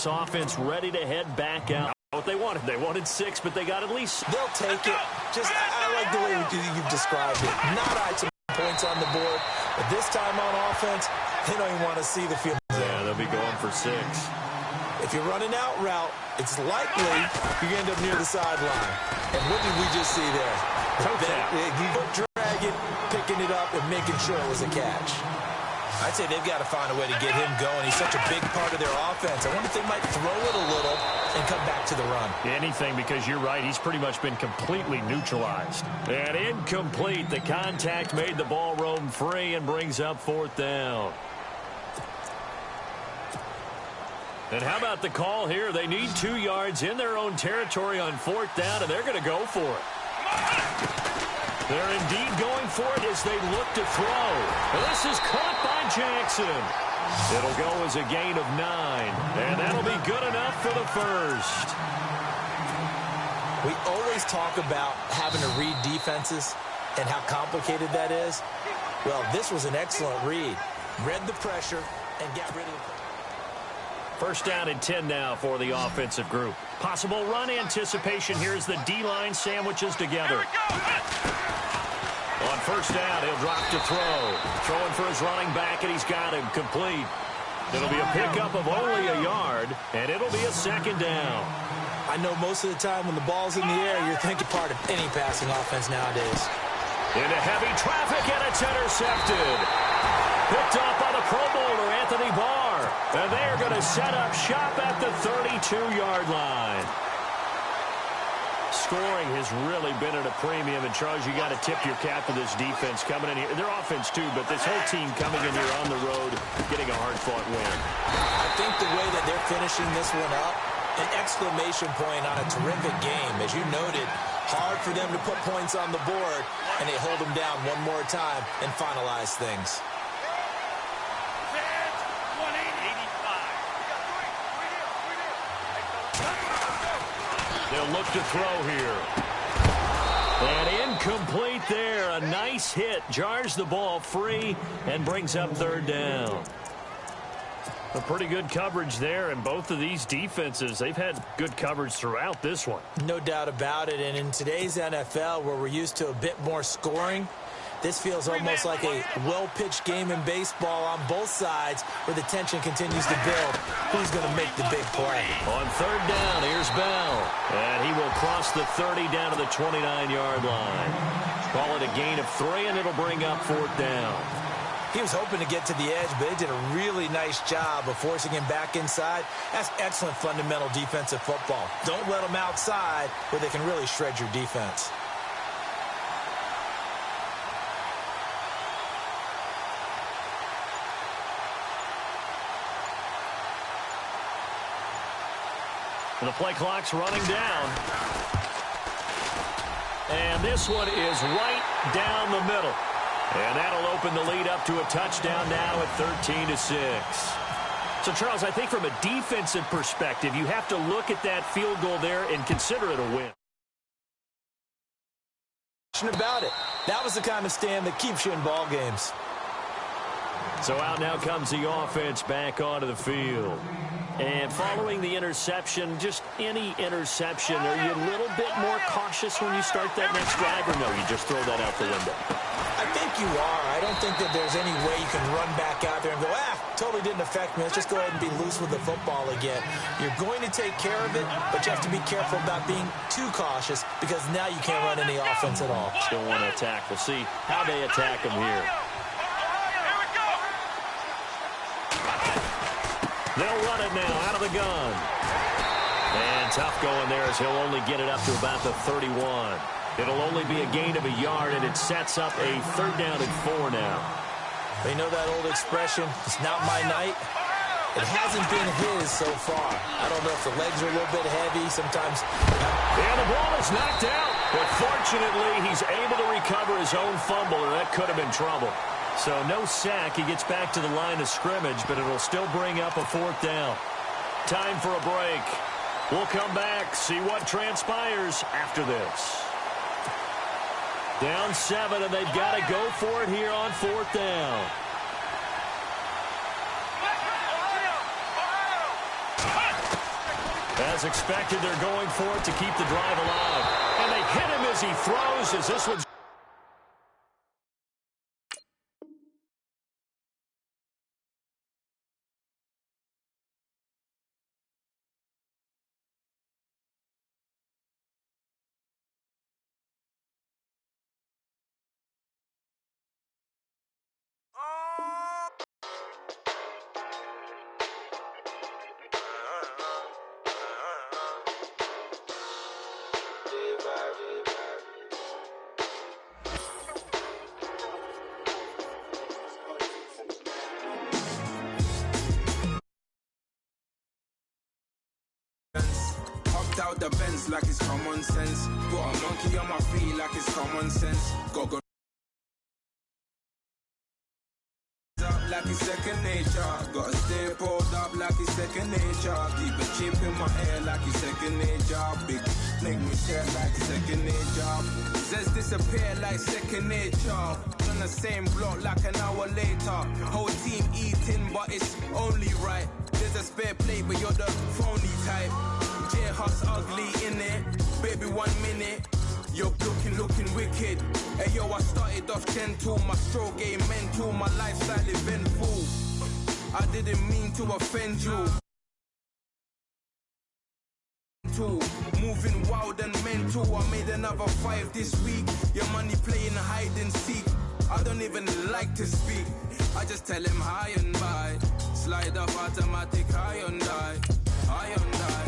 Bucs offense ready to head back out. What they wanted 6, but they got at least. They'll take it. I like the way you've described it. Not some points on the board, but this time on offense, they don't even want to see the field. Yeah, they'll be going for 6. If you're running out route, it's likely you end up near the sideline. And what did we just see there? Foot dragging, picking it up, and making sure it was a catch. I'd say they've got to find a way to get him going. He's such a big part of their offense. I wonder if they might throw it a little and come back to the run. Anything, because you're right. He's pretty much been completely neutralized. And incomplete. The contact made the ball roam free and brings up 4th down. And how about the call here? They need 2 yards in their own territory on 4th down, and they're going to go for it. They're indeed going for it as they look to throw. This is caught by Jackson. It'll go as a gain of 9, and that'll be good enough for the first. We always talk about having to read defenses and how complicated that is. Well, this was an excellent read. Read the pressure and got rid of the pressure. First down and 10 now for the offensive group. Possible run anticipation. Here's the D-line sandwiches together. On first down, he'll drop to throw. Throwing for his running back, and he's got him complete. It'll be a pickup of only a yard, and it'll be a 2nd down. I know most of the time when the ball's in the air, you're thinking part of any passing offense nowadays. Into heavy traffic, and it's intercepted. Picked up by the Pro Bowler, Anthony Barr. And they're going to set up shop at the 32-yard line. Scoring has really been at a premium. And, Charles, you got to tip your cap to this defense coming in here. Their offense, too, but this whole team coming in here on the road, getting a hard-fought win. I think the way that they're finishing this one up, an exclamation point on a terrific game. As you noted, hard for them to put points on the board, and they hold them down one more time and finalize things. They'll look to throw here. And incomplete there. A nice hit. Jars the ball free and brings up 3rd down. A pretty good coverage there, and both of these defenses, they've had good coverage throughout this one. No doubt about it. And in today's NFL, where we're used to a bit more scoring, this feels almost like a well-pitched game in baseball on both sides where the tension continues to build. Who's going to make the big play? On 3rd down, here's Bell. And he will cross the 30 down to the 29-yard line. Call it a gain of 3, and it'll bring up 4th down. He was hoping to get to the edge, but they did a really nice job of forcing him back inside. That's excellent fundamental defensive football. Don't let them outside where they can really shred your defense. And the play clock's running down. And this one is right down the middle. And that'll open the lead up to a touchdown now at 13-6. So, Charles, I think from a defensive perspective, you have to look at that field goal there and consider it a win. About it. That was the kind of stand that keeps you in ball games. So out now comes the offense back onto the field. And following the interception, just any interception, are you a little bit more cautious when you start that next drive, or no, you just throw that out the window? I think you are. I don't think that there's any way you can run back out there and go, totally didn't affect me. Let's just go ahead and be loose with the football again. You're going to take care of it, but you have to be careful about being too cautious because now you can't run any offense at all. Still want to attack. We'll see how they attack them here. They'll run it now out of the gun. And tough going there as he'll only get it up to about the 31. It'll only be a gain of a yard, and it sets up a 3rd down and 4 now. You know that old expression, it's not my night? It hasn't been his so far. I don't know if the legs are a little bit heavy sometimes. And the ball is knocked out. But fortunately, he's able to recover his own fumble, or that could have been trouble. So no sack. He gets back to the line of scrimmage, but it'll still bring up a 4th down. Time for a break. We'll come back, see what transpires after this. Down 7, and they've got to go for it here on 4th down. As expected, they're going for it to keep the drive alive. And they hit him as he throws, as this one's... Out the Benz like it's common sense. Got a monkey on my feet like it's common sense. Got up like it's second nature. Gotta stay pulled up like it's second nature. Keep a chip in my hair like it's second nature. Big make me share like second nature. Says disappear like second nature. On the same block like an hour later. Whole team eating but it's only right. There's a spare plate but you're the phony type. J-Hus ugly in it, baby 1 minute. You're looking wicked. Hey yo, I started off gentle, my stroke game mental, my lifestyle eventful. I didn't mean to offend you. Moving wild and mental. I made another 5 this week. Your money playing hide and seek. I don't even like to speak. I just tell him high and by. Slide up automatic high and die. High and die.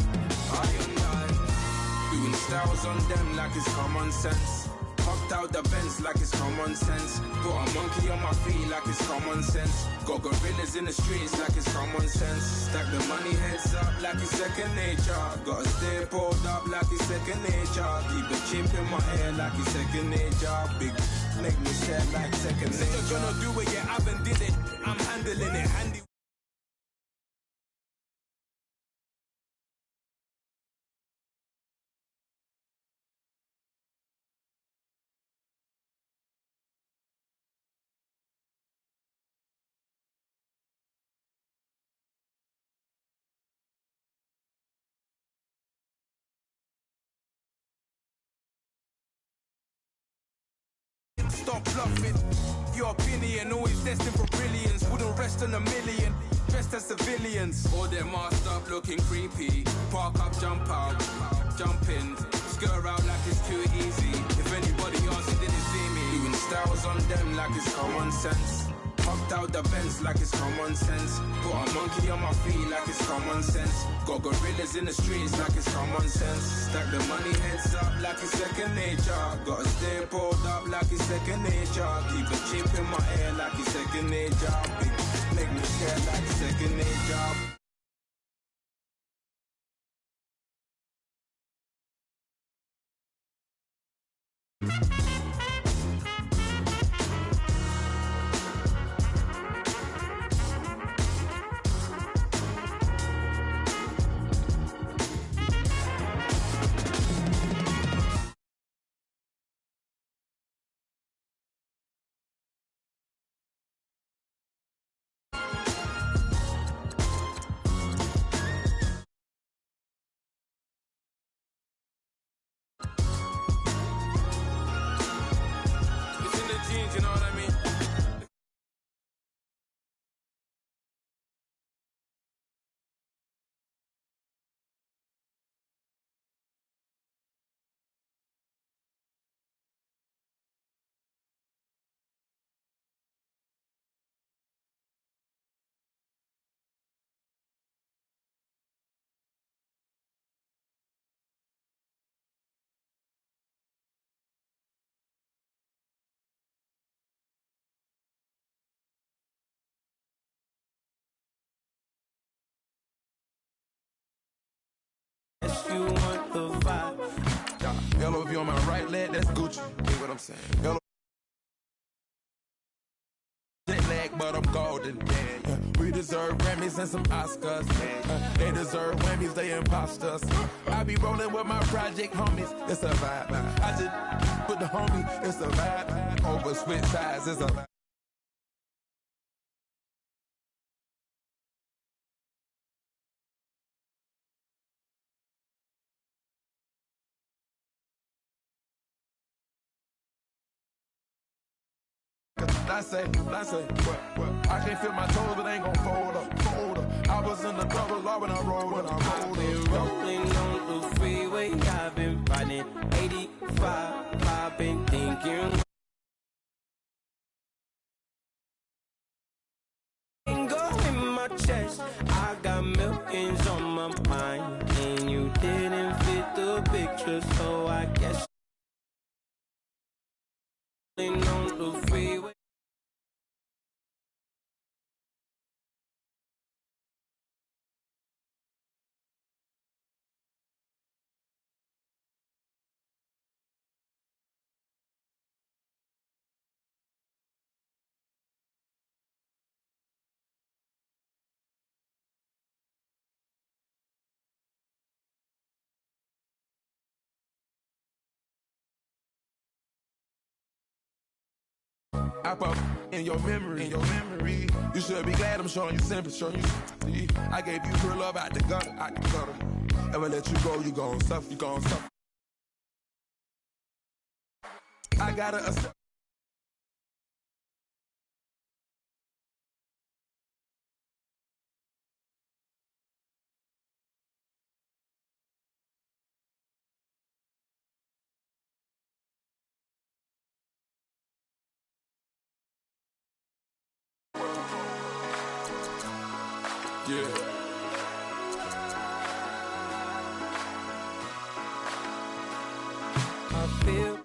Doing styles on them like it's common sense. Hopped out the Benz like it's common sense. Got a monkey on my feet like it's common sense. Got gorillas in the streets like it's common sense. Stack the money heads up like it's second nature. Gotta stay pulled up like it's second nature. Keep the chip in my hair like it's second nature. Big make me share like second nature. You're gonna do it, yeah, I haven't did it. I'm handling it, handy. Stop bluffing. Your opinion always destined for brilliance. Wouldn't rest on a million. Dressed as civilians. All them masked up looking creepy. Park up, jump out, jump in. Skirt out like it's too easy. If anybody else didn't see me. Doing styles on them like it's common sense. Hopped out the Benz like it's common sense. Got a monkey on my feet like it's common sense. Got gorillas in the streets like it's common sense. Stack the money heads up like it's second nature. Gotta stay pulled up like it's second nature. Keep a chip in my hair like it's second nature. Big make me share like second nature. You know what I mean? You want the vibe. Hello, if you're on my right leg, that's Gucci. Hear what I'm saying? Hello. Jet lag, but I'm golden. Yeah. We deserve Grammys and some Oscars. They deserve Grammys, they imposters. I be rolling with my project homies. It's a vibe. I just put the homie. It's a vibe. Over switch sides. It's a vibe. I say, what? I can't feel my toes, but I ain't gon' fold up. I was in the double law when I rolled up. I've been rolling on the freeway, I've been riding 85, I've been thinking. Go in my chest, I got millions on my mind, and you didn't fit the picture, so I guess rolling on the freeway. I pop in your memory. You should be glad I'm showing you sympathy. I gave you real love out the gutter. Ever let you go, you gon' suffer. I gotta yeah. I feel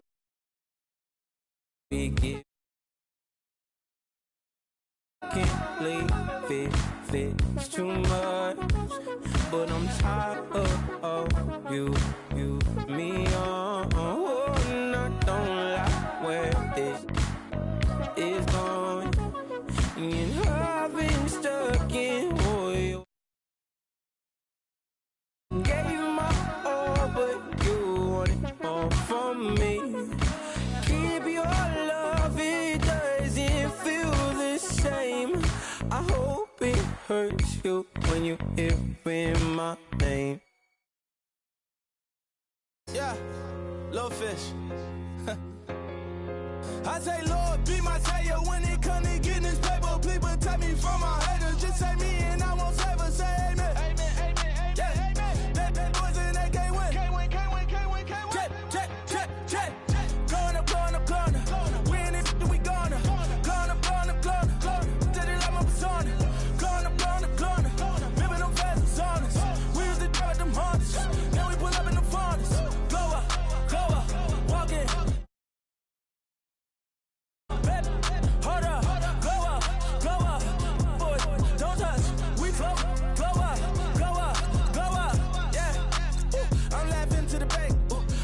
we get can't leave it's too much, but I'm tired of you, me on. And I don't like where this is going, and I've been stuck in oil. Gave my all, but you want it all from me. Keep your love, it doesn't feel the same. I hope it hurts you when you hear my name. Yeah, little fish. I say, Lord, be my savior when it come to getting this paper. Please protect me from my haters. Just say me and I won't favor. Say amen. Amen. Yeah. Amen. That boys and they can't win. Can't win. Check. Going up. Win it, we gonna. Going up. Did it like my persona. Going up. Remember them fast was honest. We used to drive them Hondas. Now we pull up in the Fondas. Go up, walk in. Hold up, go up, boys, don't touch, we float, blow up, yeah. I'm laughing to the bank,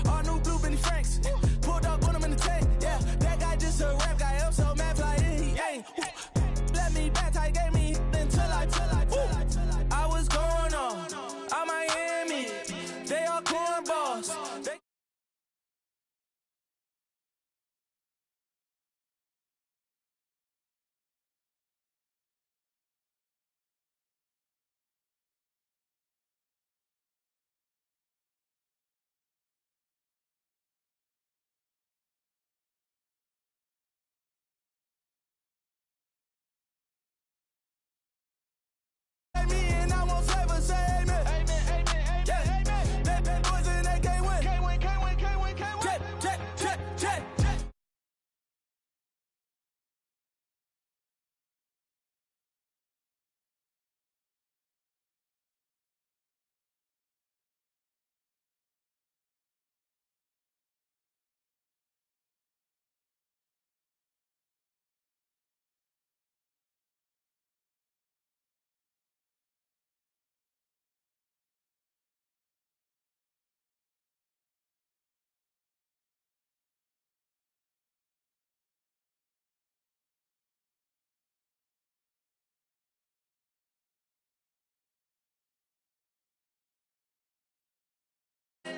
all new blue Benny Franks, pulled up on him in the tank, yeah. That guy just a rap guy, I'm so mad fly in, he ain't. Let me back, I gave me until I was going on, I'm Miami, they all cornballs.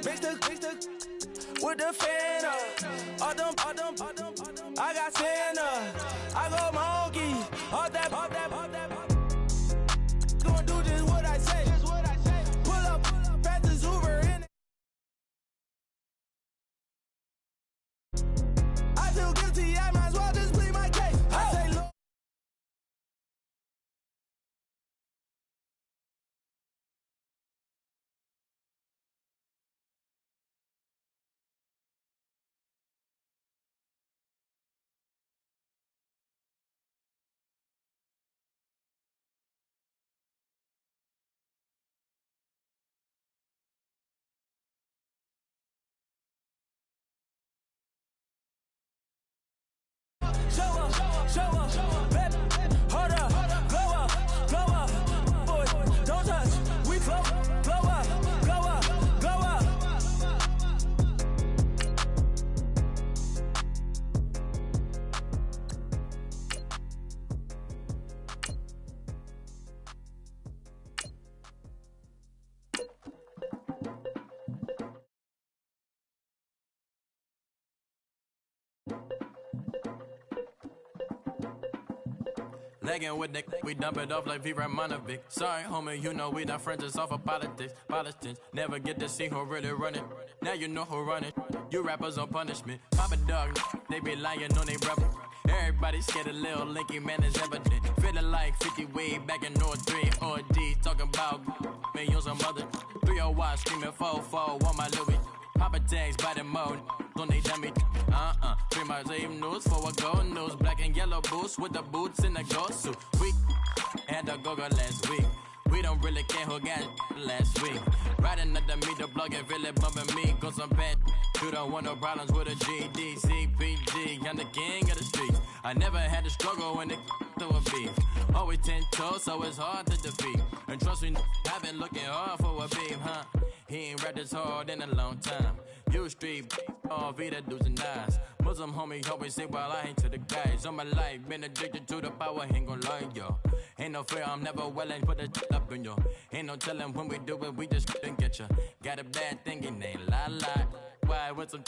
Mix the with the fan up. All them. I got Santa. I go monkey. All that. Gonna do just what I say. Pull up, pass the Uber in it. I feel guilty, I might as well just plead my case. I say Lagging with Nick, we dump it off like V. Ramonovic. Sorry, homie, you know we not friends, it's all for politics. Politics, never get to see who really run it. Now you know who run it. You rappers on punishment. Papa dog, they be lying on they brother. Everybody scared a little linky, man, is evident. Feeling like 50 way back in 03 OD. Talking about me on some other 301 screaming 4-4 on my Louis. Papa tags by the mode on they dummy. 3 miles even news for a gold news. Black and yellow boots with the boots in the gold suit. We had a go-go last week. We don't really care who got last week. Riding under me, the blog and really bumping me. Cause I'm bad. You don't want no problems with a GD, CPG. I'm the king of the streets. I never had to struggle when it to a beef. Always 10 toes, so it's hard to defeat. And trust me, I've been looking hard for a beef, huh? He ain't rapped this hard in a long time. You street, all Vita dudes and eyes. Muslim homie always say, well, I ain't to the guys. All my life, been addicted to the power, ain't gon' lie, yo. Ain't no fear, I'm never willing, put the up in yo. Ain't no telling when we do it, we just didn't get ya. Got a bad thing, it ain't lie. Why, with some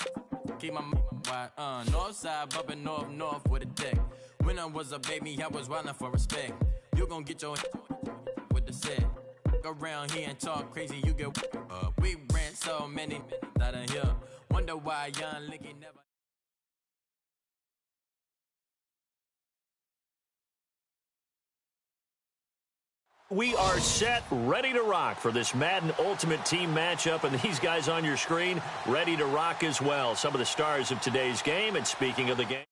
keep my wide, north side, bumping north with a deck. When I was a baby, I was wildin' for respect. You gon' get your with the set. Around here and talk crazy, you get we ran so many out of here. Wonder why young Licky never. We are set, ready to rock for this Madden Ultimate Team matchup, and these guys on your screen ready to rock as well. Some of the stars of today's game, and speaking of the game.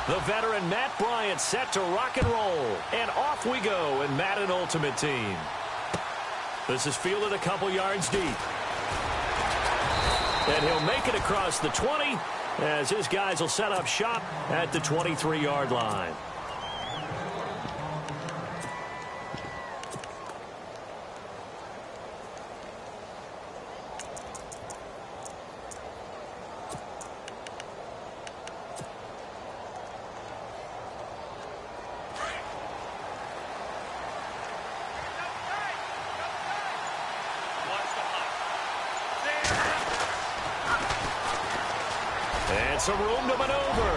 The veteran Matt Bryant set to rock and roll. And off we go in Madden Ultimate Team. This is fielded a couple yards deep. And he'll make it across the 20 as his guys will set up shop at the 23-yard line. And some room to maneuver.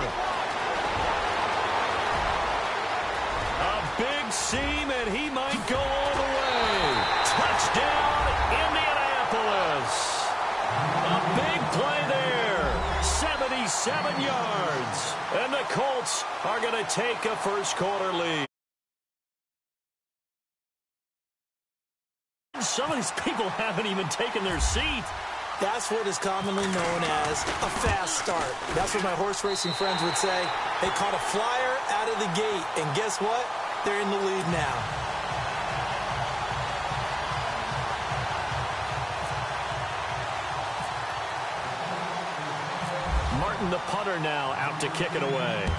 A big seam, and he might go all the way. Touchdown, Indianapolis. A big play there. 77 yards. And the Colts are going to take a first-quarter lead. Some of these people haven't even taken their seat. That's what is commonly known as a fast start. That's what my horse racing friends would say. They caught a flyer out of the gate, and guess what? They're in the lead now. Martin, the punter, now out to kick it away.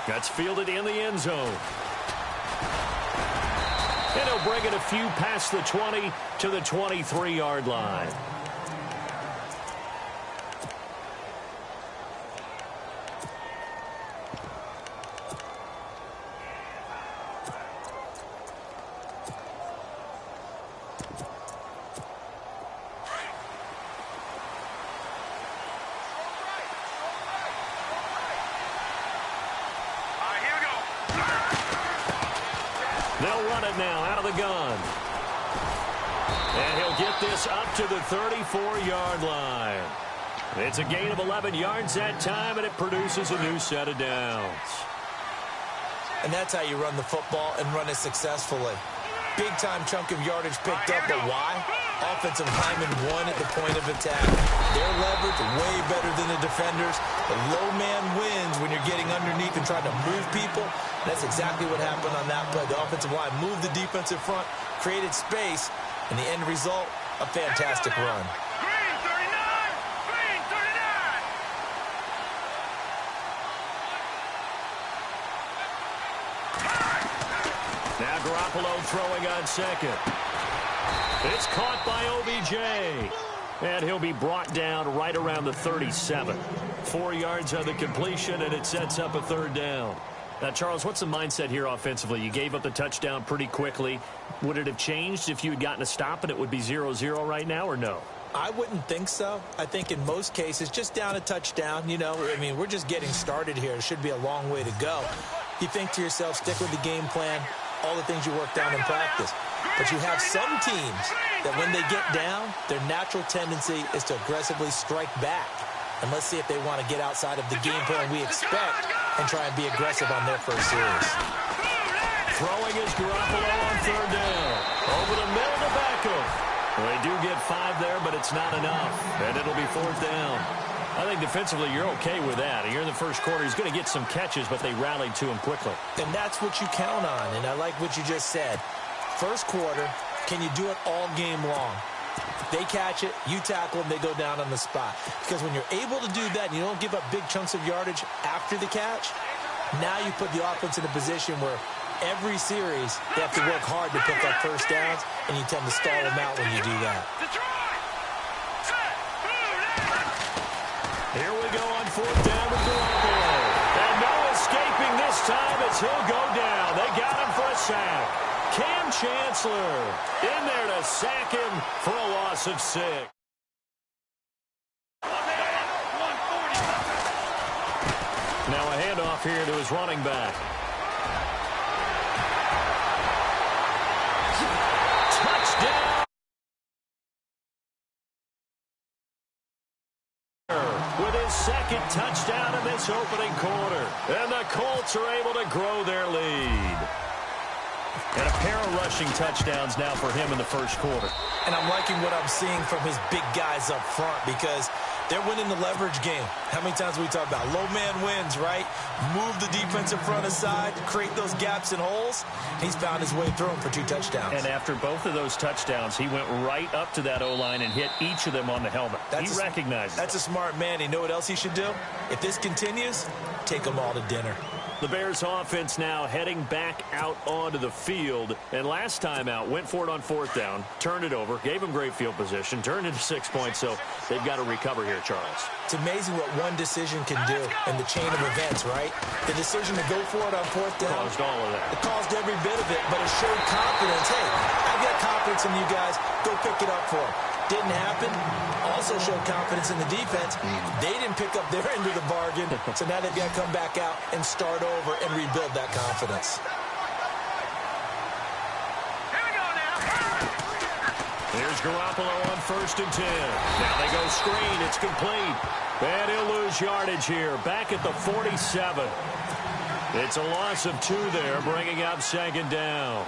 That's fielded in the end zone. And he'll bring it a few past the 20 to the 23-yard line. They'll run it now out of the gun. And he'll get this up to the 34-yard line. It's a gain of 11 yards that time, and it produces a new set of downs. And that's how you run the football and run it successfully. Big-time chunk of yardage picked up, but why? Offensive linemen won at the point of attack. Their leverage way better than the defenders. The low man wins when you're getting underneath and trying to move people. That's exactly what happened on that play. The offensive line moved the defensive front, created space, and the end result, a fantastic run. Green 39! Green 39! Now Garoppolo throwing on second. It's caught by OBJ. And he'll be brought down right around the 37. 4 yards on the completion, and it sets up a third down. Now, Charles, what's the mindset here offensively? You gave up the touchdown pretty quickly. Would it have changed if you had gotten a stop and it would be 0-0 right now, or no? I wouldn't think so. I think in most cases, just down a touchdown, you know, I mean, we're just getting started here. It should be a long way to go. You think to yourself, stick with the game plan, all the things you worked on in practice. But you have some teams that when they get down, their natural tendency is to aggressively strike back. And let's see if they want to get outside of the game plan we expect and try and be aggressive on their first series. Throwing is Garoppolo on third down. Over the middle to Beckham. Well, they do get 5 there, but it's not enough. And it'll be fourth down. I think defensively you're okay with that. You're in the first quarter. He's going to get some catches, but they rallied to him quickly. And that's what you count on. And I like what you just said. First quarter, can you do it all game long? If they catch it, you tackle them, they go down on the spot. Because when you're able to do that and you don't give up big chunks of yardage after the catch, now you put the offense in a position where every series they have to work hard to pick up first downs, and you tend to stall them out when you do that. Here we go on fourth down with Garoppolo. And no escaping this time as he'll go down. They got him for a sack. Cam Chancellor in there to sack him for a loss of 6. Now a handoff here to his running back. Touchdown! With his second touchdown in this opening quarter. And the Colts are able to grow their lead. And a pair of rushing touchdowns now for him in the first quarter. And I'm liking what I'm seeing from his big guys up front because they're winning the leverage game. How many times we talk about low man wins, right? Move the defensive front aside, create those gaps and holes. He's found his way through them for 2 touchdowns. And after both of those touchdowns, he went right up to that O-line and hit each of them on the helmet. He recognized it. That's a smart man. You know what else he should do? If this continues, take them all to dinner. The Bears offense now heading back out onto the field. And last time out, went for it on fourth down, turned it over, gave them great field position, turned into 6 points. So they've got to recover here, Charles. It's amazing what one decision can do in the chain of events, right? The decision to go for it on fourth down. Caused all of that. It caused every bit of it, but it showed confidence. Hey, I've got confidence in you guys. Go pick it up for them. Didn't happen. Also showed confidence in the defense. They didn't pick up their end of the bargain, so now they've got to come back out and start over and rebuild that confidence. Here we go now. Here's Garoppolo on 1st and 10. Now they go screen. It's complete. And he'll lose yardage here. Back at the 47. It's a loss of 2 there, bringing up 2nd down.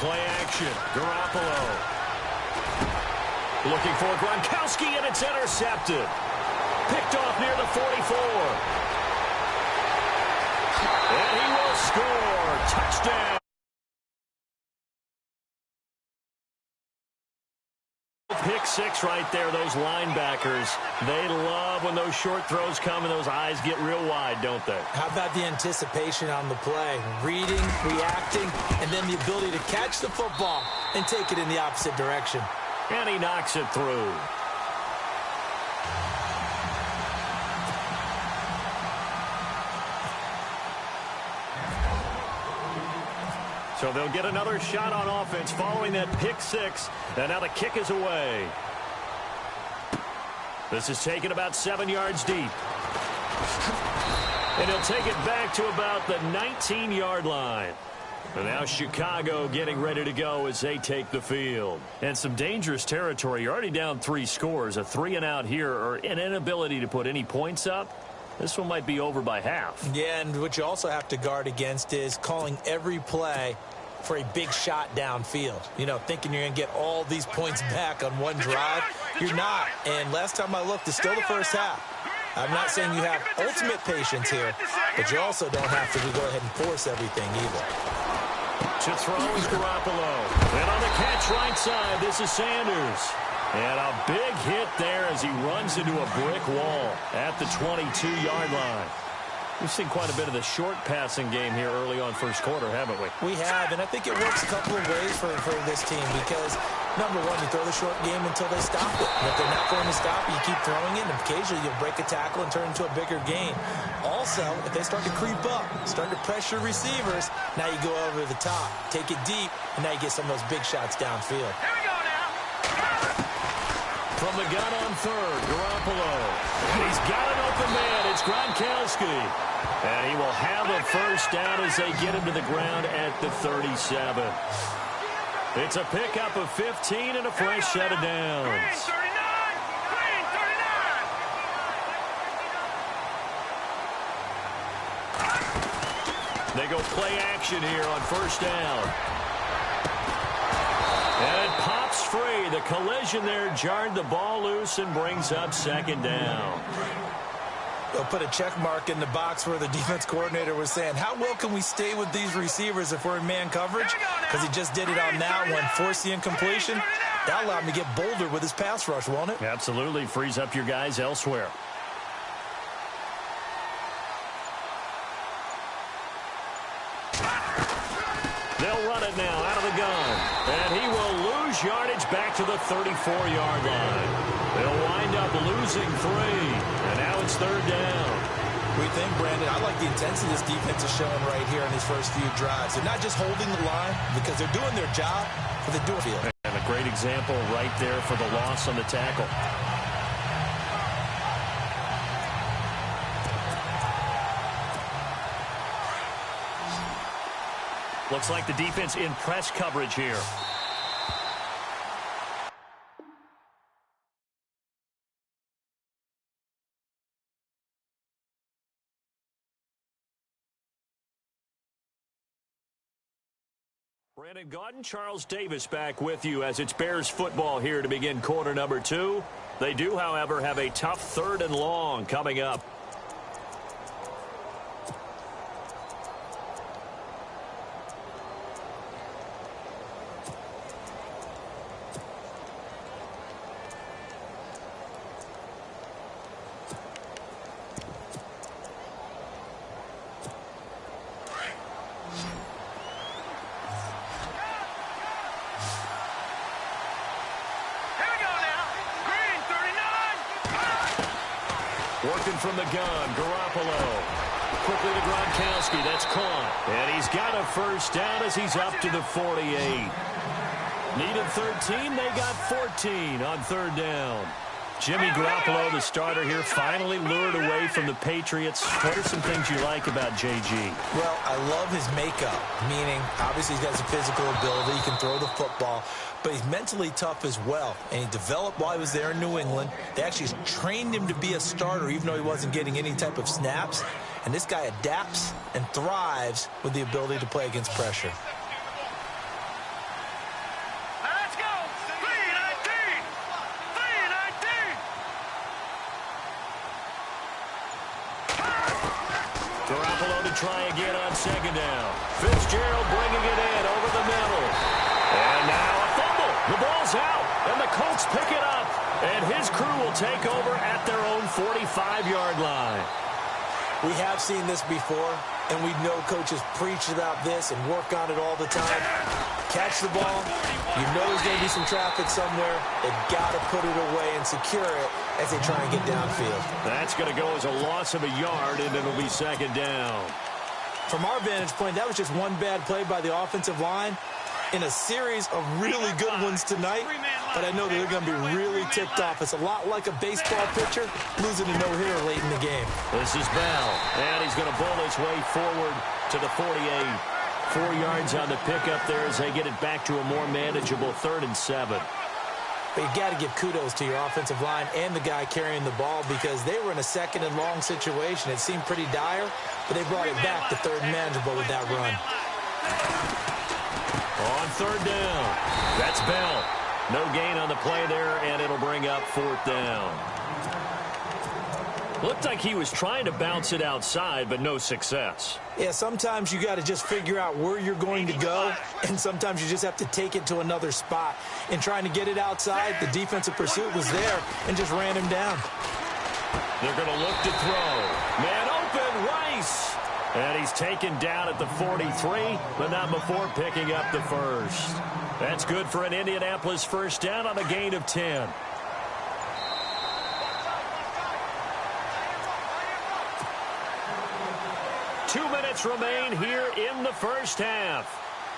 Play action. Garoppolo. Looking for Gronkowski, and it's intercepted. Picked off near the 44. And he will score. Touchdown. Pick 6 right there. Those linebackers, they love when those short throws come and those eyes get real wide, don't they? How about the anticipation on the play? Reading, reacting, and then the ability to catch the football and take it in the opposite direction. And he knocks it through. So they'll get another shot on offense following that pick 6. And now the kick is away. This is taken about 7 yards deep. And he'll take it back to about the 19-yard line. And now Chicago getting ready to go as they take the field. And some dangerous territory. You're already down 3 scores. A 3-and-out here, or an inability to put any points up. This one might be over by half. Yeah, and what you also have to guard against is calling every play for a big shot downfield. You know, thinking you're going to get all these points back on one drive. You're not. And last time I looked, it's still the first half. I'm not saying you have ultimate patience here, but you also don't have to go ahead and force everything either. To throw is Garoppolo. And on the catch right side, this is Sanders. And a big hit there as he runs into a brick wall at the 22-yard line. We've seen quite a bit of the short passing game here early on first quarter, haven't we? We have, and I think it works a couple of ways for this team because, number one, you throw the short game until they stop it. And if they're not going to stop it, you keep throwing it, and occasionally you'll break a tackle and turn into a bigger gain. Also, if they start to creep up, start to pressure receivers, now you go over the top, take it deep, and now you get some of those big shots downfield. Here we go now. From the gun on third, Garoppolo. He's got an open man. It's Gronkowski. And he will have a first down as they get him to the ground at the 37. It's a pickup of 15 and a fresh set of downs. Green 39. Green 39. They go play action here on first down. And it pops free. The collision there jarred the ball loose and brings up second down. They'll put a check mark in the box where the defense coordinator was saying, how well can we stay with these receivers if we're in man coverage? Because he just did it on that one, forced the incompletion. That allowed him to get bolder with his pass rush, won't it? Absolutely. Frees up your guys elsewhere. They'll run it now out of the gun. And he will lose yardage back to the 34-yard line. They'll wind up losing 3. And now it's third down. We think, Brandon, I like the intensity this defense is showing right here in these first few drives. They're not just holding the line because they're doing their job, but they're doing it. And a great example right there for the loss on the tackle. Looks like the defense in press coverage here. Brandon Gaudin, Charles Davis back with you as it's Bears football here to begin quarter number 2. They do, however, have a tough third and long coming up. Working from the gun, Garoppolo. Quickly to Gronkowski, that's caught. And he's got a first down as he's up to the 48. Needed 13, they got 14 on third down. Jimmy Garoppolo, the starter here, finally lured away from the Patriots. What are some things you like about JG? Well, I love his makeup, meaning obviously he's got some physical ability. He can throw the football, but he's mentally tough as well. And he developed while he was there in New England. They actually trained him to be a starter, even though he wasn't getting any type of snaps. And this guy adapts and thrives with the ability to play against pressure. Try again on second down. Fitzgerald bringing it in over the middle. And now a fumble. The ball's out, and the Colts pick it up. And his crew will take over at their own 45-yard line. We have seen this before, and we know coaches preach about this and work on it all the time. Catch the ball. You know there's going to be some traffic somewhere. They've got to put it away and secure it as they try and get downfield. That's going to go as a loss of a yard, and it'll be second down. From our vantage point, that was just one bad play by the offensive line in a series of really good ones tonight. But I know that they're going to be really ticked off. It's a lot like a baseball pitcher losing a no-hitter late in the game. This is Bell, and he's going to bowl his way forward to the 48. 4 yards on the pickup there as they get it back to a more manageable 3rd and 7. But you got to give kudos to your offensive line and the guy carrying the ball because they were in a second and long situation. It seemed pretty dire, but they brought it back to 3rd and manageable with that run. On 3rd down, that's Bell. No gain on the play there, and it'll bring up 4th down. Looked like he was trying to bounce it outside, but no success. Yeah, sometimes you got to just figure out where you're going to go, and sometimes you just have to take it to another spot. In trying to get it outside, the defensive pursuit was there and just ran him down. They're going to look to throw. Man open, Rice. And he's taken down at the 43, but not before picking up the first. That's good for an Indianapolis first down on a gain of 10. Two minutes remain here in the first half.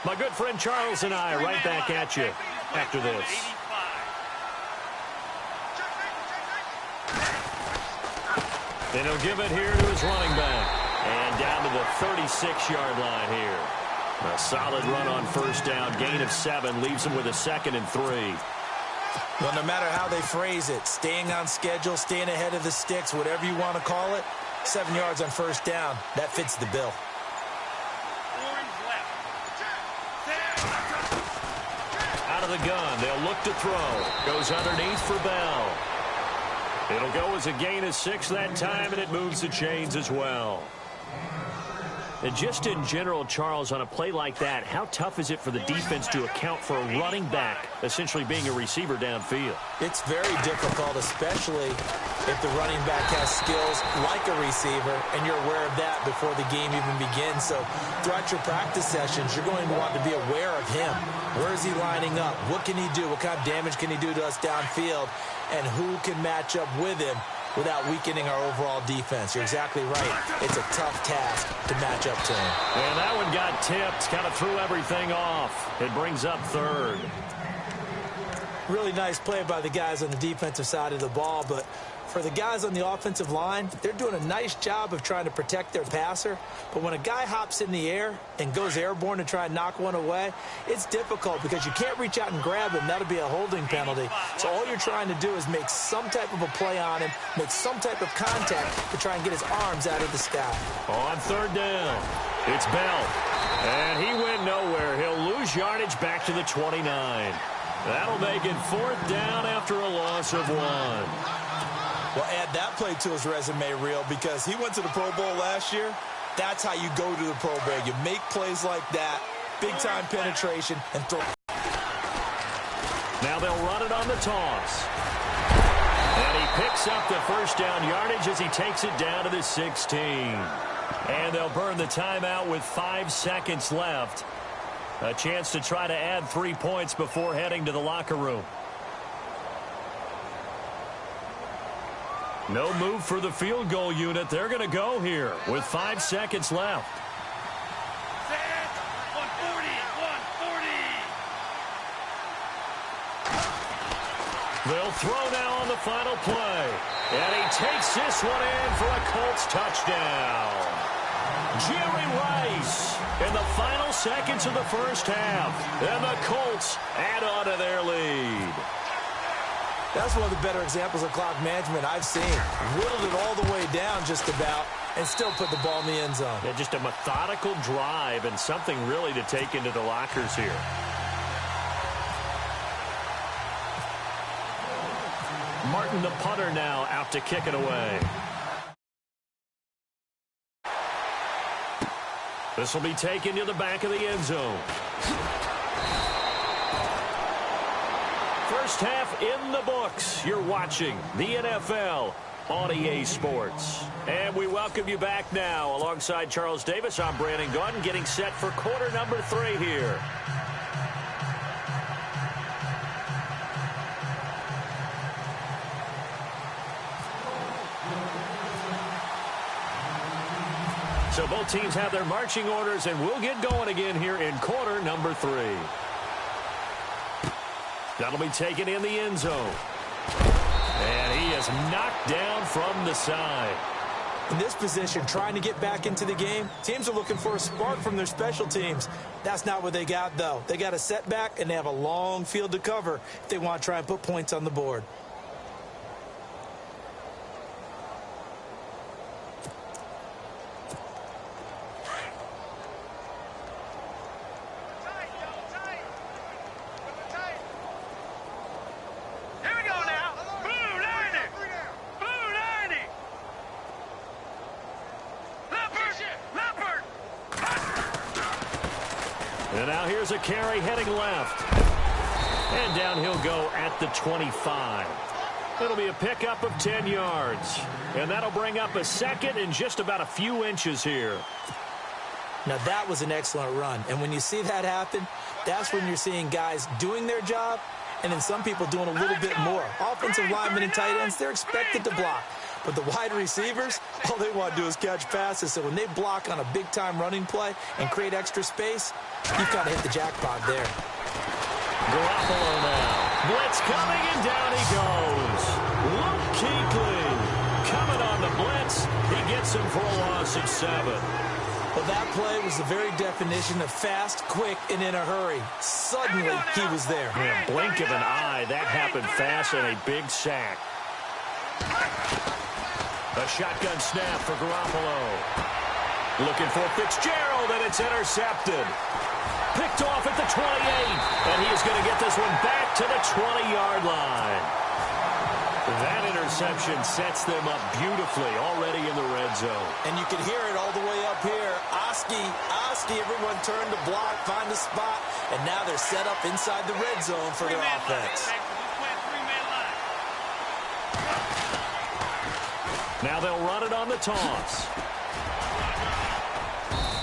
My good friend Charles and I right back at you after this. And he'll give it here to his running back. And down to the 36-yard line here. A solid run on first down. Gain of 7 leaves him with a 2nd and 3. Well, no matter how they phrase it, staying on schedule, staying ahead of the sticks, whatever you want to call it, 7 yards on first down, that fits the bill. Out of the gun, they'll look to throw. Goes underneath for Bell. It'll go as a gain of 6 that time, and it moves the chains as well. And just in general, Charles, on a play like that, how tough is it for the defense to account for a running back essentially being a receiver downfield? It's very difficult, especially if the running back has skills like a receiver, and you're aware of that before the game even begins. So throughout your practice sessions, you're going to want to be aware of him. Where is he lining up? What can he do? What kind of damage can he do to us downfield? And who can match up with him without weakening our overall defense? You're exactly right. It's a tough task to match up to him. And that one got tipped, kind of threw everything off. It brings up 3rd. Really nice play by the guys on the defensive side of the ball, but for the guys on the offensive line, they're doing a nice job of trying to protect their passer. But when a guy hops in the air and goes airborne to try and knock one away, it's difficult because you can't reach out and grab him. That'll be a holding penalty. So all you're trying to do is make some type of a play on him, make some type of contact to try and get his arms out of the sky. On 3rd down, it's Bell. And he went nowhere. He'll lose yardage back to the 29. That'll make it 4th down after a loss of 1. Well, add that play to his resume reel because he went to the Pro Bowl last year. That's how you go to the Pro Bowl. You make plays like that, big-time penetration, and throw. Now they'll run it on the toss. And he picks up the first down yardage as he takes it down to the 16. And they'll burn the timeout with 5 seconds left. A chance to try to add 3 points before heading to the locker room. No move for the field goal unit. They're going to go here with 5 seconds left. 140. They'll throw now on the final play. And he takes this one in for a Colts touchdown. Jerry Rice in the final seconds of the first half. And the Colts add on to their lead. That's one of the better examples of clock management I've seen. Whittled it all the way down just about and still put the ball in the end zone. Yeah, just a methodical drive and something really to take into the lockers here. Martin, the punter, now out to kick it away. This will be taken to the back of the end zone. First half in the books. You're watching the NFL on EA Sports. And we welcome you back now. Alongside Charles Davis, I'm Brandon Gunn, getting set for quarter number 3 here. So both teams have their marching orders, and we'll get going again here in quarter number 3. That'll be taken in the end zone. And he is knocked down from the side. In this position, trying to get back into the game, teams are looking for a spark from their special teams. That's not what they got, though. They got a setback, and they have a long field to cover if they want to try and put points on the board. And now here's a carry heading left. And down he'll go at the 25. It'll be a pickup of 10 yards. And that'll bring up a second in just about a few inches here. Now, that was an excellent run. And when you see that happen, that's when you're seeing guys doing their job and then some people doing a little bit more. Offensive linemen and tight ends, they're expected to block. But the wide receivers, all they want to do is catch passes. So when they block on a big-time running play and create extra space, you've kind of hit the jackpot there. Garoppolo now. Blitz coming, and down he goes. Luke Kuechly coming on the blitz. He gets him for a loss of 7. Well, that play was the very definition of fast, quick, and in a hurry. Suddenly, he was there. In a blink of an eye, that happened fast and a big sack. A shotgun snap for Garoppolo. Looking for Fitzgerald, and it's intercepted. Picked off at the 28, and he is going to get this one back to the 20-yard line. That interception sets them up beautifully already in the red zone. And you can hear it all the way up here. Oski, everyone turned to block, find a spot, and now they're set up inside the red zone for their offense. Now they'll run it on the toss.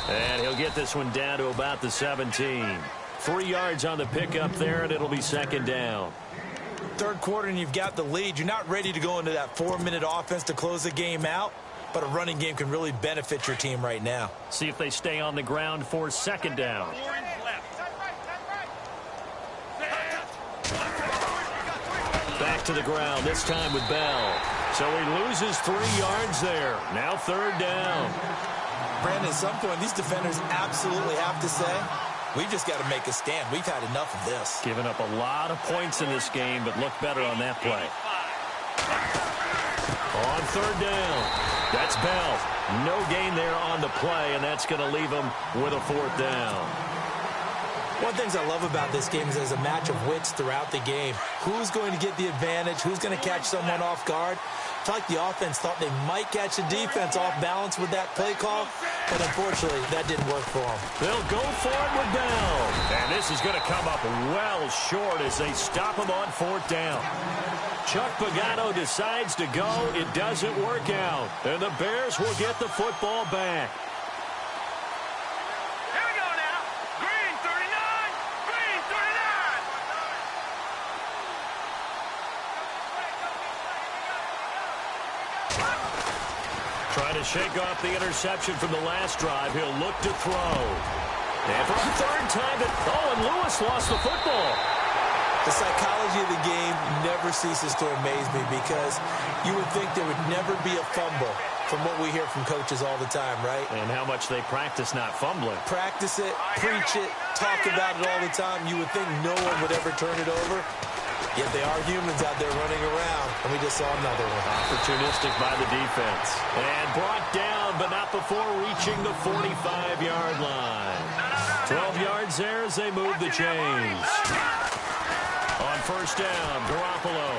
And he'll get this one down to about the 17. 3 yards on the pickup there, and it'll be second down. Third quarter, and you've got the lead. You're not ready to go into that 4-minute offense to close the game out, but a running game can really benefit your team right now. See if they stay on the ground for second down. Back to the ground, this time with Bell. So he loses 3 yards there. Now third down. Brandon, at some point, these defenders absolutely have to say, we've just got to make a stand. We've had enough of this. Giving up a lot of points in this game, but look better on that play. On third down, that's Bell. No gain there on the play, and that's going to leave him with a fourth down. One of the things I love about this game is there's a match of wits throughout the game. Who's going to get the advantage? Who's going to catch someone off guard? I feel like the offense thought they might catch the defense off balance with that play call, but unfortunately, that didn't work for them. They'll go for it with Bell. And this is going to come up well short as they stop him on fourth down. Chuck Pagano decides to go. It doesn't work out. And the Bears will get the football back. Trying to shake off the interception from the last drive. He'll look to throw. And for a third time, and Lewis lost the football. The psychology of the game never ceases to amaze me because you would think there would never be a fumble from what we hear from coaches all the time, right? And how much they practice not fumbling. Practice it, preach it, talk about it all the time. You would think no one would ever turn it over. Yet they are humans out there running around, and we just saw another one. Opportunistic by the defense. And brought down, but not before reaching the 45-yard line. 12 yards there as they move the chains. On first down, Garoppolo.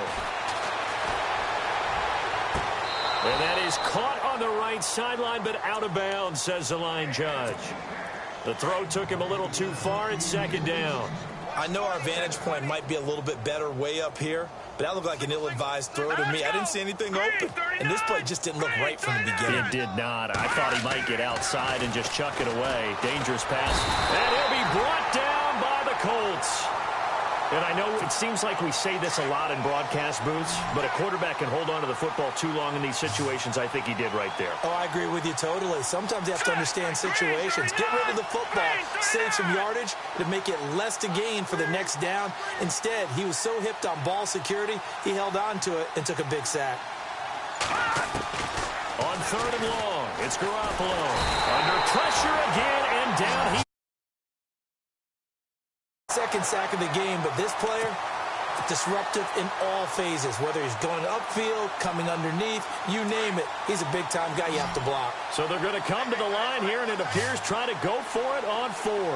And that is caught on the right sideline, but out of bounds, says the line judge. The throw took him a little too far. It's second down. I know our vantage point might be a little bit better way up here, but that looked like an ill-advised throw to me. I didn't see anything open, and this play just didn't look right from the beginning. It did not. I thought he might get outside and just chuck it away. Dangerous pass. And he'll be brought down by the Colts. And I know it seems like we say this a lot in broadcast booths, but a quarterback can hold on to the football too long in these situations. I think he did right there. Oh, I agree with you totally. Sometimes you have to understand situations. Get rid of the football, save some yardage to make it less to gain for the next down. Instead, he was so hipped on ball security, he held on to it and took a big sack. On third and long, it's Garoppolo. Under pressure again, and down he... Second sack of the game, but this player, disruptive in all phases, whether he's going upfield, coming underneath, you name it. He's a big-time guy you have to block. So they're going to come to the line here, and it appears trying to go for it on fourth. All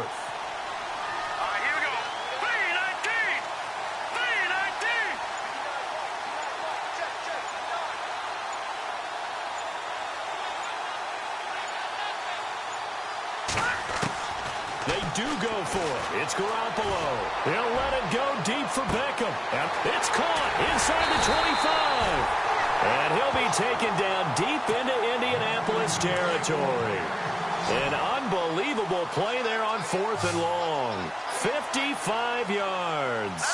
right, here we go. 3-19! 3-19! They do go for it. It's Garoppolo. He'll let it go deep for Beckham. And it's caught inside the 25. And he'll be taken down deep into Indianapolis territory. An unbelievable play there on 4th and long. 55 yards.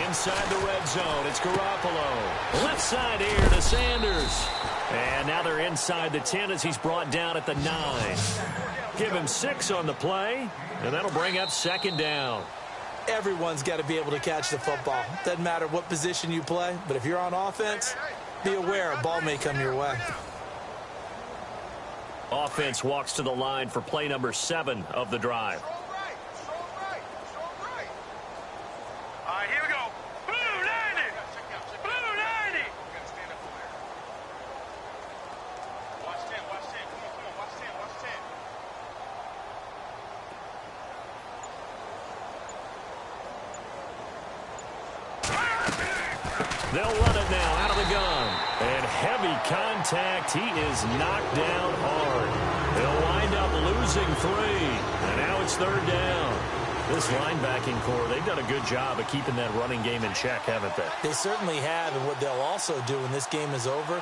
Inside the red zone, it's Garoppolo. Left side here to Sanders. And now they're inside the 10 as he's brought down at the 9. Give him 6 on the play, and that'll bring up 2nd down. Everyone's got to be able to catch the football. Doesn't matter what position you play, but if you're on offense, be aware a ball may come your way. Offense walks to the line for play number 7 of the drive. All right, here we go. Blue 90. Blue 90. Watch 10, watch 10. Come on, watch 10, watch 10. They'll run it now out of the gun. And heavy contact. He is knocked down hard. They'll wind up losing 3. And now it's 3rd down. This linebacking core, they've done a good job of keeping that running game in check, haven't they? They certainly have, and what they'll also do when this game is over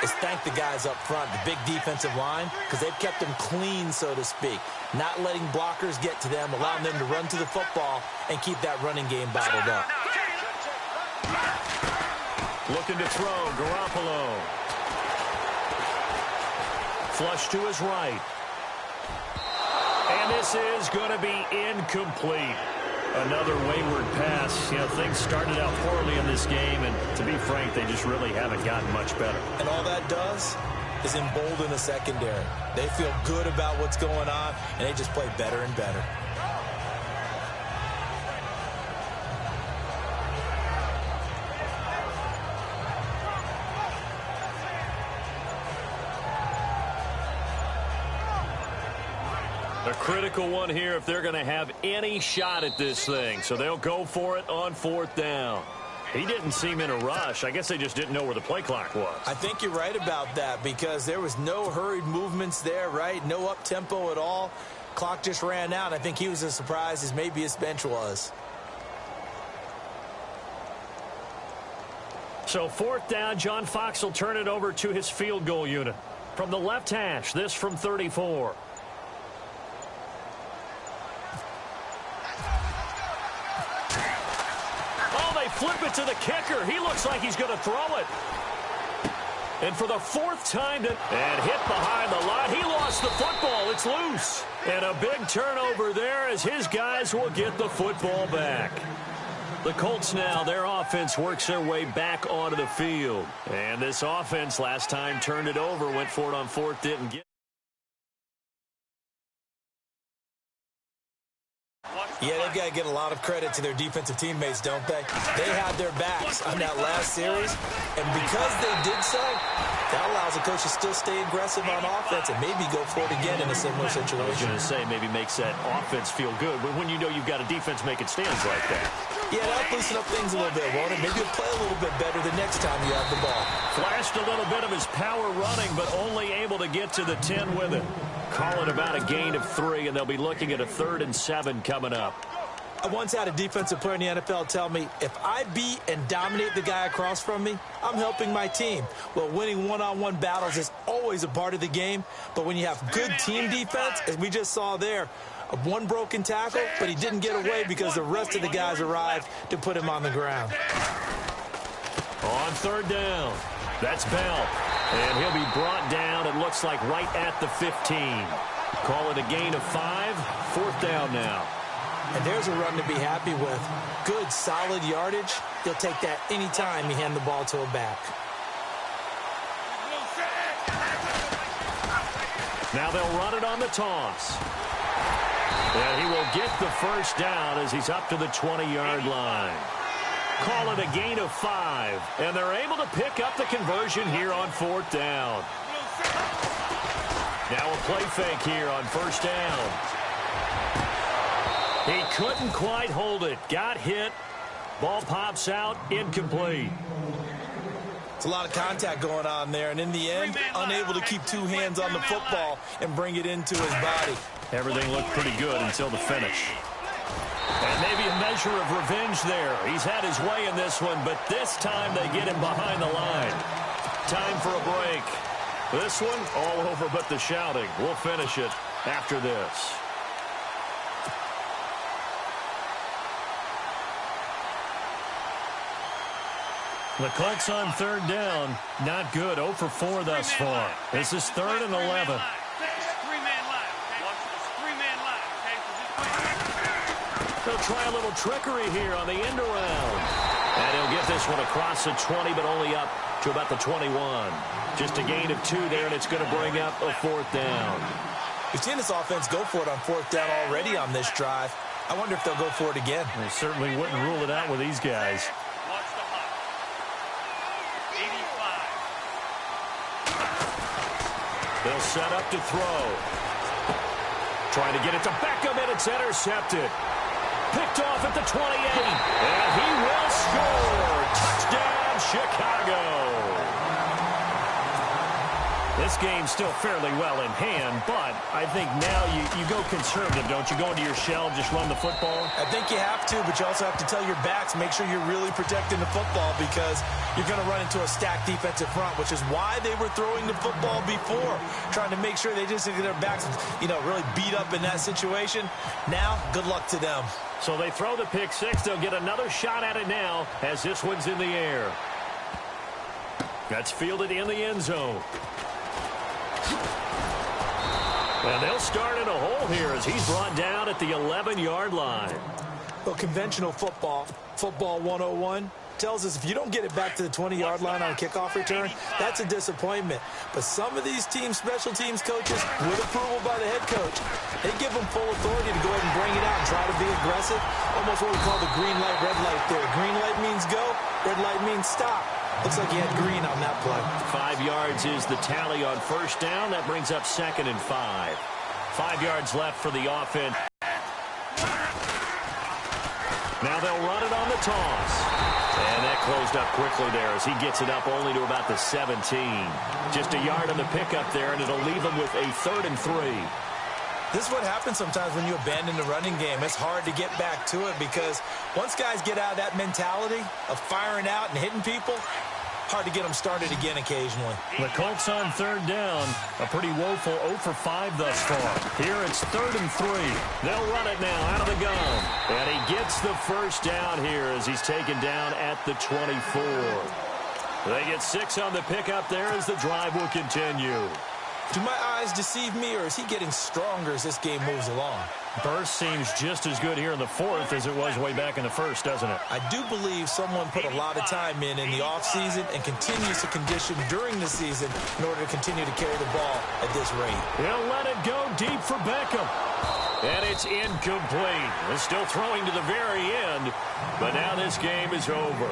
is thank the guys up front, the big defensive line, because they've kept them clean, so to speak. Not letting blockers get to them, allowing them to run to the football and keep that running game bottled up. Looking to throw, Garoppolo. Flush to his right. And this is going to be incomplete. Another wayward pass. You know, things started out poorly in this game, and to be frank, they just really haven't gotten much better. And all that does is embolden the secondary. They feel good about what's going on, and they just play better and better. A critical one here if they're going to have any shot at this thing. So they'll go for it on 4th down. He didn't seem in a rush. I guess they just didn't know where the play clock was. I think you're right about that because there was no hurried movements there, right? No up-tempo at all. Clock just ran out. I think he was as surprised as maybe his bench was. So 4th down, John Fox will turn it over to his field goal unit. From the left hash, this from 34. Flip it to the kicker. He looks like he's going to throw it. And for the 4th time, and hit behind the line. He lost the football. It's loose. And a big turnover there as his guys will get the football back. The Colts now, their offense works their way back onto the field. And this offense last time turned it over, went for it on 4th, didn't get it. Yeah, they've got to get a lot of credit to their defensive teammates, don't they? They had their backs on that last series, and because they did so, that allows the coach to still stay aggressive on offense and maybe go for it again in a similar situation. I was going to say maybe makes that offense feel good, but when you know you've got a defense making stands like that. Yeah, that'll loosen up things a little bit, won't it? Maybe you'll play a little bit better the next time you have the ball. Flashed a little bit of his power running, but only able to get to the 10 with it. Call it about a gain of 3, and they'll be looking at a 3rd and 7 coming up. I once had a defensive player in the NFL tell me, if I beat and dominate the guy across from me, I'm helping my team. Well, winning one-on-one battles is always a part of the game, but when you have good team defense, as we just saw there, one broken tackle, but he didn't get away because the rest of the guys arrived to put him on the ground. On 3rd down, that's Bell. And he'll be brought down, it looks like right at the 15. Call it a gain of 5, 4th down now. And there's a run to be happy with. Good, solid yardage. He'll take that anytime you hand the ball to a back. Now they'll run it on the toss. And he will get the 1st down as he's up to the 20-yard line. Call it a gain of 5. And they're able to pick up the conversion here on 4th down. Now a play fake here on 1st down. He couldn't quite hold it. Got hit. Ball pops out. Incomplete. It's a lot of contact going on there, and in the end, unable to keep two hands on the football and bring it into his body. Everything looked pretty good until the finish. And maybe a measure of revenge there. He's had his way in this one, but this time they get him behind the line. Time for a break. This one, all over but the shouting. We'll finish it after this. The Colts on third down. Not good. 0 for 4 thus far. This is 3rd and 11. They'll try a little trickery here on the end around. And he'll get this one across the 20, but only up to about the 21. Just a gain of 2 there, and it's going to bring up a 4th down. We've seen this offense go for it on 4th down already on this drive. I wonder if they'll go for it again. They certainly wouldn't rule it out with these guys. They'll set up to throw. Trying to get it to Beckham, and it's intercepted. Picked off at the 28. And he will score. Touchdown, Chicago. This game's still fairly well in hand, but I think now you go conservative, don't you? Go into your shell, just run the football? I think you have to, but you also have to tell your backs, make sure you're really protecting the football because you're going to run into a stacked defensive front, which is why they were throwing the football before, trying to make sure they just get their backs, really beat up in that situation. Now, good luck to them. So they throw the pick six. They'll get another shot at it now as this one's in the air. That's fielded in the end zone. And they'll start in a hole here as he's brought down at the 11-yard line. Well, conventional football 101, tells us if you don't get it back to the 20-yard line on a kickoff return, that's a disappointment. But some of these teams, special teams coaches, with approval by the head coach, they give them full authority to go ahead and bring it out and try to be aggressive. Almost what we call the green light, red light theory. Green light means go, red light means stop. Looks like he had green on that play. 5 yards is the tally on first down. That brings up 2nd and 5. 5 yards left for the offense. Now they'll run it on the toss. And that closed up quickly there as he gets it up only to about the 17. Just a yard on the pickup there, and it'll leave him with a 3rd and 3. This is what happens sometimes when you abandon the running game. It's hard to get back to it because once guys get out of that mentality of firing out and hitting people, hard to get them started again occasionally. The Colts on third down. A pretty woeful 0 for 5 thus far. Here it's 3rd and 3. They'll run it now out of the gun. And he gets the first down here as he's taken down at the 24. They get 6 on the pickup there as the drive will continue. Do my eyes deceive me, or is he getting stronger as this game moves along? Burst seems just as good here in the 4th as it was way back in the 1st, doesn't it? I do believe someone put a lot of time in the offseason and continues to condition during the season in order to continue to carry the ball at this rate. He'll let it go deep for Beckham. And it's incomplete. They're still throwing to the very end, but now this game is over.